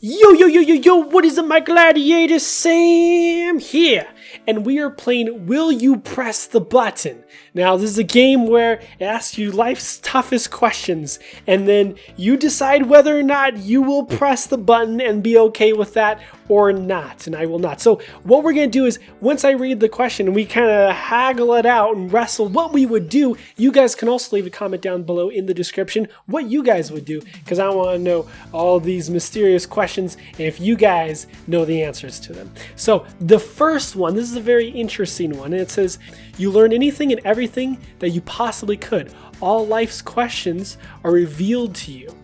Yo, what is up, my gladiator? Sam here, and we are playing Will You Press the Button? Now, this is a game where it asks you life's toughest questions, and then you decide whether or not you will press the button and be okay with that or not, and I will not. So what we're going to do is, once I read the question, we kind of haggle it out and wrestle what we would do. You guys can also leave a comment down below in the description what you guys would do, because I want to know all these mysterious questions and if you guys know the answers to them. So the first one, this is a very interesting one, and it says, you learn anything and everything that you possibly could. All life's questions are revealed to you.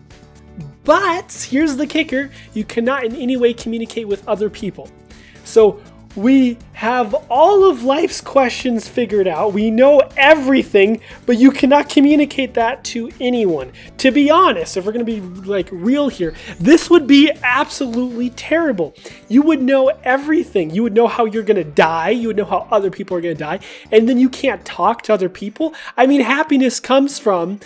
But here's the kicker, you cannot in any way communicate with other people. So we have all of life's questions figured out. We know everything, but you cannot communicate that to anyone. To be honest, if we're going to be like real here, this would be absolutely terrible. You would know everything. You would know how you're going to die. You would know how other people are going to die. And then you can't talk to other people. I mean, happiness comes from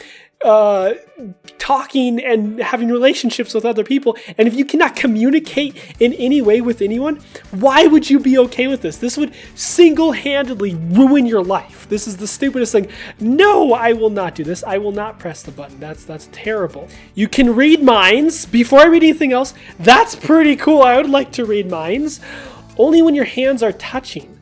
talking and having relationships with other people, and if you cannot communicate in any way with anyone, why would you be okay with this? This would single-handedly ruin your life. This is the stupidest thing. No, I will not do this. I will not press the button. That's terrible. You can read minds. Before I read anything else, that's pretty cool. I would like to read minds. Only when your hands are touching.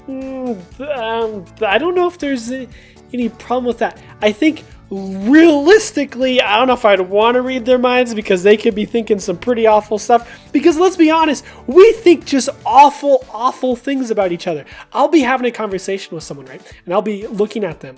I don't know if there's any problem with that. I think realistically, I don't know if I'd want to read their minds, because they could be thinking some pretty awful stuff. Because let's be honest, we think just awful things about each other. I'll be having a conversation with someone, right? And I'll be looking at them.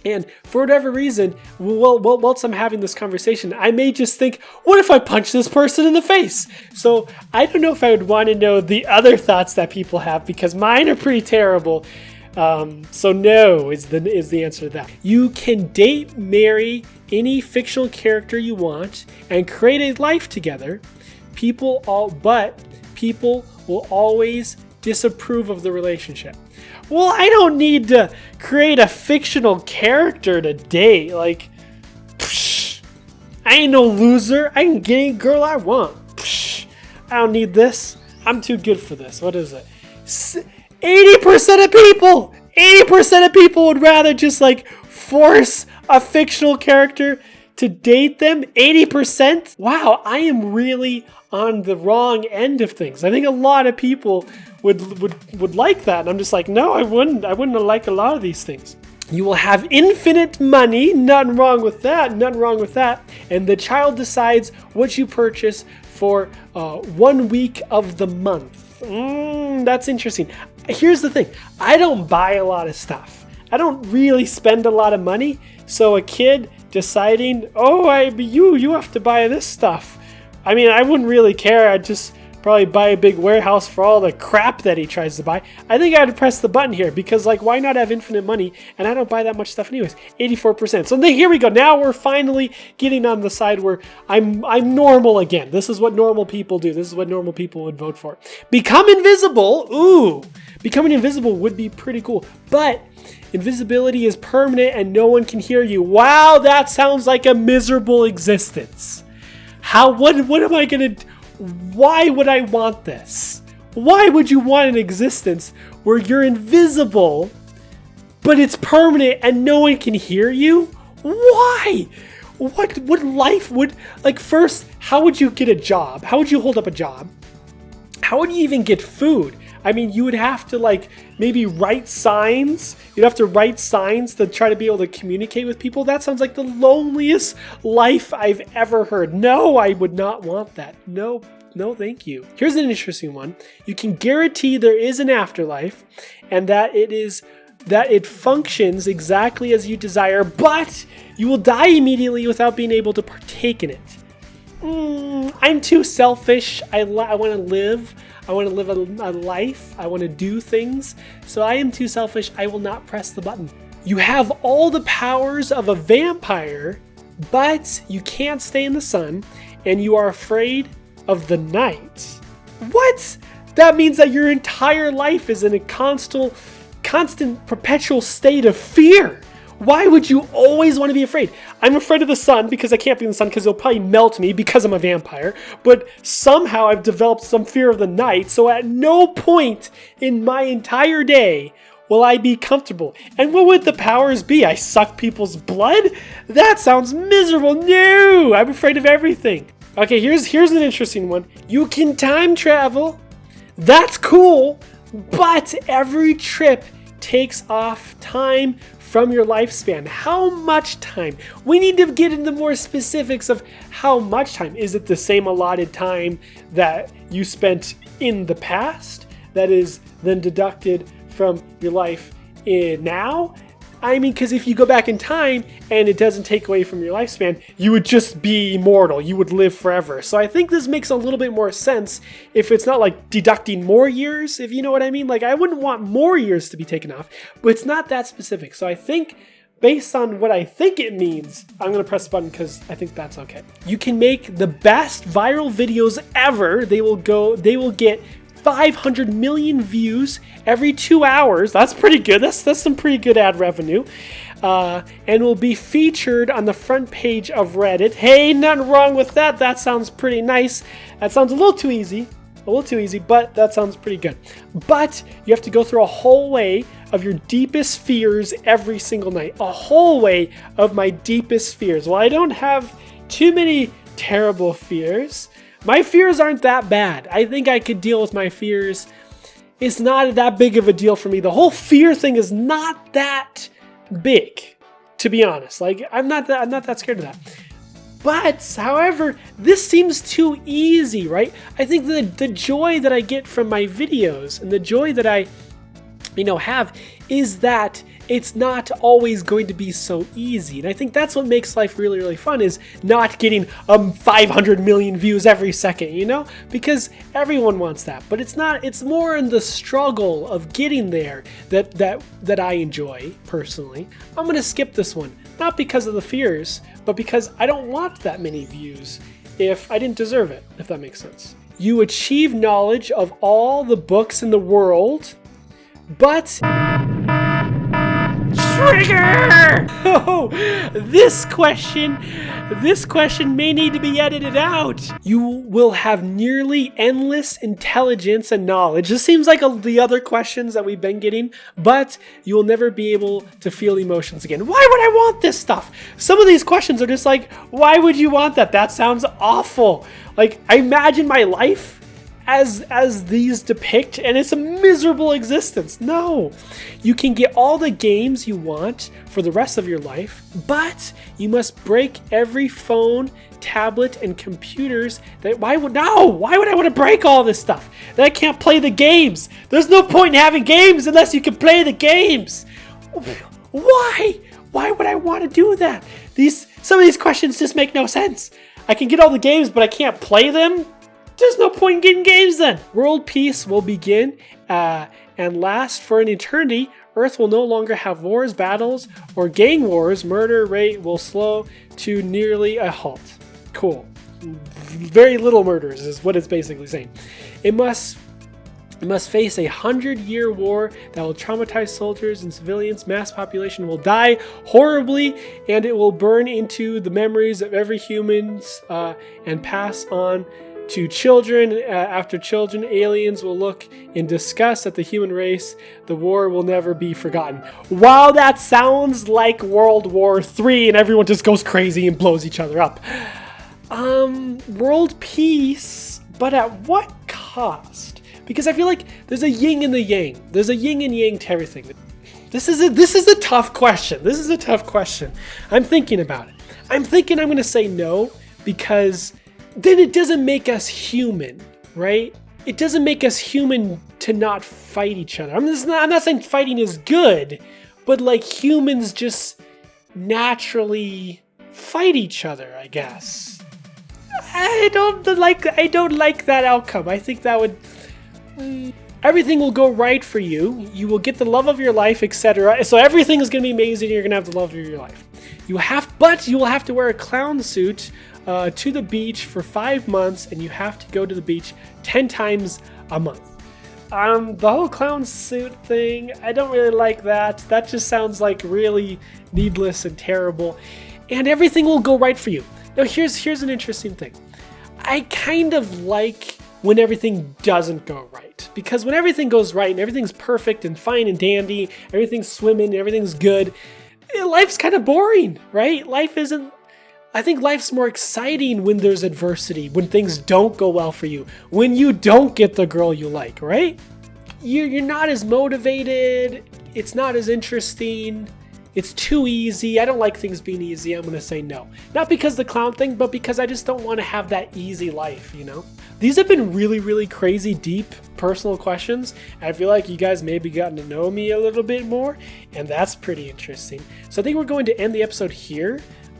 And for whatever reason, whilst I'm having this conversation, I may just think, what if I punch this person in the face? So I don't know if I would want to know the other thoughts that people have, because mine are pretty terrible. So no is the answer to that. You can date, marry any fictional character you want, and create a life together. But people will always disapprove of the relationship. Well, I don't need to create a fictional character to date. Like, I ain't no loser. I can get any girl I want. I don't need this. I'm too good for this. What is it? 80% of people would rather just like force a fictional character to date them. 80%? Wow, I am really on the wrong end of things. I think a lot of people would like that. And I'm just like, no, I wouldn't like a lot of these things. You will have infinite money. Nothing wrong with that. And the child decides what you purchase for 1 week of the month. That's interesting. Here's the thing. I don't buy a lot of stuff. I don't really spend a lot of money. So a kid deciding, you have to buy this stuff. I mean, I wouldn't really care. I'd just probably buy a big warehouse for all the crap that he tries to buy. I think I'd press the button here, because like, why not have infinite money? And I don't buy that much stuff anyways. 84%. So here we go. Now we're finally getting on the side where I'm normal again. This is what normal people do. This is what normal people would vote for. Become invisible. Ooh, becoming invisible would be pretty cool. But invisibility is permanent and no one can hear you. Wow, that sounds like a miserable existence. What am I gonna do? Why would I want this? Why would you want an existence where you're invisible, but it's permanent and no one can hear you? Why? What life would, like, first, how would you get a job? How would you hold up a job? How would you even get food? I mean, you would have to like maybe write signs. You'd have to write signs to try to be able to communicate with people. That sounds like the loneliest life I've ever heard. No, I would not want that. No, thank you. Here's an interesting one. You can guarantee there is an afterlife and that it functions exactly as you desire, but you will die immediately without being able to partake in it. I'm too selfish. I want to live. I want to live a life. I want to do things. So I am too selfish. I will not press the button. You have all the powers of a vampire, but you can't stay in the sun, and you are afraid of the night. What? That means that your entire life is in a constant perpetual state of fear. Why would you always want to be afraid? I'm afraid of the sun because I can't be in the sun because it'll probably melt me because I'm a vampire. But somehow I've developed some fear of the night. So at no point in my entire day will I be comfortable. And what would the powers be? I suck people's blood? That sounds miserable. No, I'm afraid of everything. Okay, here's an interesting one. You can time travel. That's cool. But every trip takes off time from your lifespan. How much time? We need to get into more specifics of how much time. Is it the same allotted time that you spent in the past that is then deducted from your life now? I mean, because if you go back in time and it doesn't take away from your lifespan, you would just be immortal. You would live forever. So I think this makes a little bit more sense if it's not like deducting more years, if you know what I mean. Like, I wouldn't want more years to be taken off, but it's not that specific. So I think based on what I think it means, I'm going to press the button because I think that's okay. You can make the best viral videos ever. They will get 500 million views every 2 hours. That's pretty good. That's some pretty good ad revenue. And will be featured on the front page of Reddit. Hey, nothing wrong with that. That sounds pretty nice. That sounds a little too easy, but that sounds pretty good. But you have to go through a whole way of your deepest fears every single night. A whole way of my deepest fears. Well, I don't have too many terrible fears. My fears aren't that bad. I think I could deal with my fears. It's not that big of a deal for me. The whole fear thing is not that big, to be honest. Like, I'm not that scared of that. But, however, this seems too easy, right? I think the joy that I get from my videos and the joy that I, have is that it's not always going to be so easy. And I think that's what makes life really, really fun, is not getting 500 million views every second, because everyone wants that. But it's not, it's more in the struggle of getting there that I enjoy personally. I'm going to skip this one, not because of the fears, but because I don't want that many views if I didn't deserve it, if that makes sense. You achieve knowledge of all the books in the world, but trigger! Oh, this question may need to be edited out. You will have nearly endless intelligence and knowledge. This seems like the other questions that we've been getting, but you will never be able to feel emotions again. Why would I want this stuff? Some of these questions are just like, why would you want that? That sounds awful. Like, I imagine my life as these depict, and it's a miserable existence. No, you can get all the games you want for the rest of your life, but you must break every phone, tablet, and computers. Why would I want to break all this stuff? Then I can't play the games. There's no point in having games unless you can play the games. Why would I want to do that? Some of these questions just make no sense. I can get all the games, but I can't play them. There's no point in getting games then. World peace will begin and last for an eternity. Earth will no longer have wars, battles, or gang wars. Murder rate will slow to nearly a halt. Cool. Very little murders is what it's basically saying. It must face a 100-year war that will traumatize soldiers and civilians. Mass population will die horribly, and it will burn into the memories of every humans and pass on to children after children. Aliens will look in disgust at the human race. The war will never be forgotten. Wow, that sounds like World War III, and everyone just goes crazy and blows each other up. World peace, but at what cost? Because I feel like there's a yin and the yang. There's a yin and yang to everything. This is a tough question. This is a tough question. I'm thinking about it. I'm going to say no, because then it doesn't make us human, right? It doesn't make us human to not fight each other. I'm not saying fighting is good, but like humans just naturally fight each other, I guess. I don't like that outcome. I think that would everything will go right for you. You will get the love of your life, etc. So everything is going to be amazing. You're going to have the love of your life. But you will have to wear a clown suit to the beach for 5 months, and you have to go to the beach 10 times a month. The whole clown suit thing, I don't really like that. That just sounds like really needless and terrible. And everything will go right for you. Now here's an interesting thing. I kind of like when everything doesn't go right. Because when everything goes right and everything's perfect and fine and dandy, everything's swimming, everything's good, life's kind of boring, right? I think life's more exciting when there's adversity, when things don't go well for you, when you don't get the girl you like, right? You're not as motivated, it's not as interesting, it's too easy. I don't like things being easy, I'm gonna say no. Not because of the clown thing, but because I just don't want to have that easy life, you know? These have been really, really crazy, deep, personal questions. I feel like you guys maybe gotten to know me a little bit more, and that's pretty interesting. So I think we're going to end the episode here.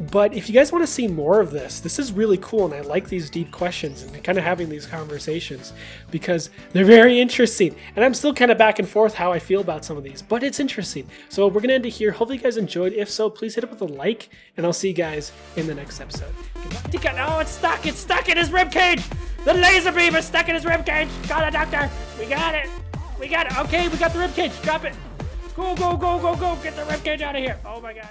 But if you guys want to see more of this is really cool, and I like these deep questions and kind of having these conversations because they're very interesting. And I'm still kind of back and forth how I feel about some of these, but it's interesting. So we're going to end it here. Hopefully you guys enjoyed. If so, please hit it with a like, and I'll see you guys in the next episode. Goodbye. Oh, it's stuck. It's stuck in his ribcage. The laser beam is stuck in his ribcage. Call the doctor. We got it. We got it. Okay, we got the ribcage. Drop it. Go, go, go, go, go. Get the ribcage out of here. Oh my God.